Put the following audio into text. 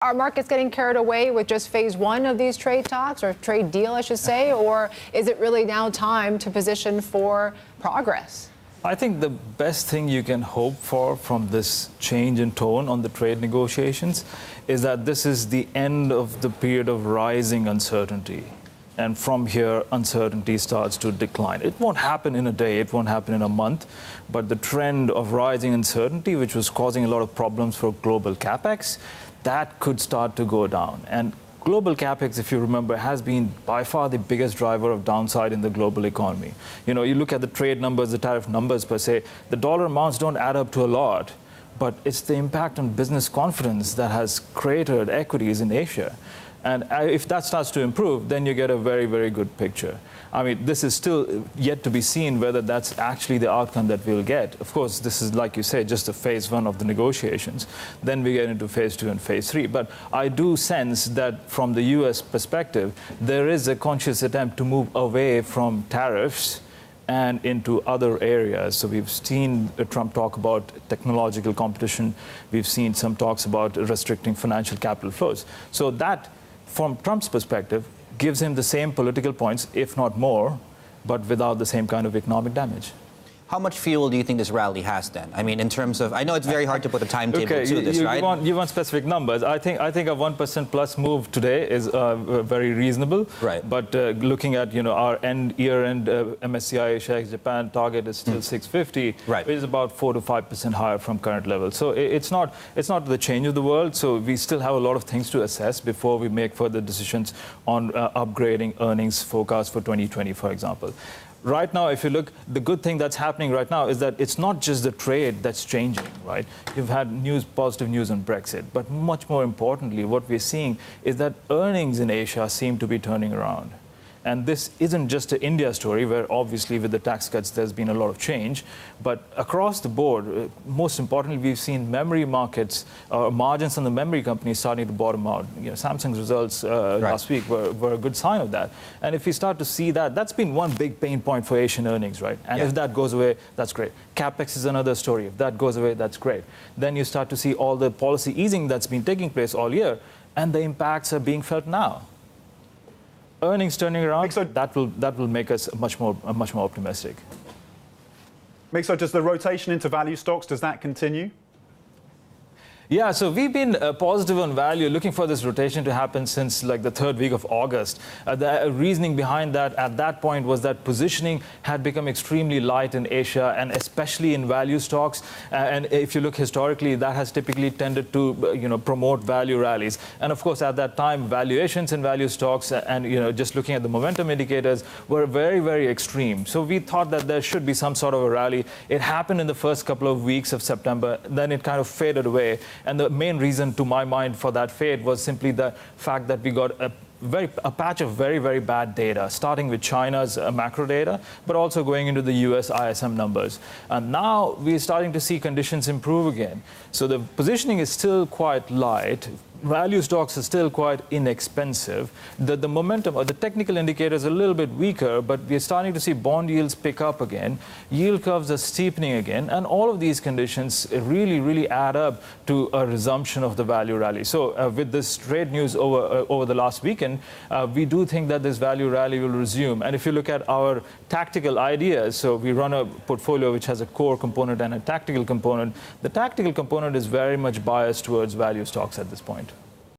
Are markets getting carried away with just phase one of these trade talks, or trade deal, I should say, or is it really now time to position for progress? I think the best thing you can hope for from this change in tone on the trade negotiations is that this is the end of the period of rising uncertainty. And from here, uncertainty starts to decline. It won't happen in a day, it won't happen in a month, but the trend of rising uncertainty, which was causing a lot of problems for global capex, that could start to go down. And global capex, if you remember, has been by far the biggest driver of downside in the global economy. You know, you look at the trade numbers, the tariff numbers per se, the dollar amounts don't add up to a lot, but it's the impact on business confidence that has cratered equities in Asia. And if that starts to improve, then you get a very, very good picture. I mean, this is still yet to be seen whether that's actually the outcome that we'll get. Of course, this is, like you say, just the phase one of the negotiations. Then we get into phase two and phase three. But I do sense that from the U.S. perspective, there is a conscious attempt to move away from tariffs and into other areas. So we've seen Trump talk about technological competition. We've seen some talks about restricting financial capital flows. So that, from Trump's perspective, gives him the same political points, if not more, but without the same kind of economic damage. How much fuel do you think this rally has then? I mean, in terms of, I know it's very hard to put a timetable to this, right? You want specific numbers. I think a 1% plus move today is very reasonable. Right. But looking at our year-end MSCI Asia Japan target is still 650, right, which is about 4 to 5% higher from current levels. So it's not the change of the world. So we still have a lot of things to assess before we make further decisions on upgrading earnings forecast for 2020, for example. Right now, if you look, the good thing that's happening right now is that it's not just the trade that's changing, right? You've had positive news on Brexit, but much more importantly, what we're seeing is that earnings in Asia seem to be turning around. And this isn't just an India story, where obviously with the tax cuts there's been a lot of change, but across the board, most importantly, we've seen memory markets, margins on the memory companies starting to bottom out. Samsung's results last week were a good sign of that. And if we start to see that, that's been one big pain point for Asian earnings, right? And if that goes away, that's great. Capex is another story. If that goes away, that's great. Then you start to see all the policy easing that's been taking place all year, and the impacts are being felt now. Earnings turning around, that will make us much more optimistic. Mixo, does the rotation into value stocks, does that continue? Yeah, so we've been positive on value, looking for this rotation to happen since like the third week of August. The reasoning behind that at that point was that positioning had become extremely light in Asia, and especially in value stocks. And if you look historically, that has typically tended to promote value rallies. And of course, at that time, valuations in value stocks and just looking at the momentum indicators were very, very extreme. So we thought that there should be some sort of a rally. It happened in the first couple of weeks of September, then it kind of faded away. And the main reason, to my mind, for that fade was simply the fact that we got a patch of very, very bad data, starting with China's macro data, but also going into the U.S. ISM numbers. And now we're starting to see conditions improve again. So the positioning is still quite light. Value stocks are still quite inexpensive. The momentum or the technical indicators are a little bit weaker, but we're starting to see bond yields pick up again. Yield curves are steepening again. And all of these conditions really, really add up to a resumption of the value rally. So with this trade news over the last weekend, we do think that this value rally will resume. And if you look at our tactical ideas, so we run a portfolio which has a core component and a tactical component. The tactical component is very much biased towards value stocks at this point.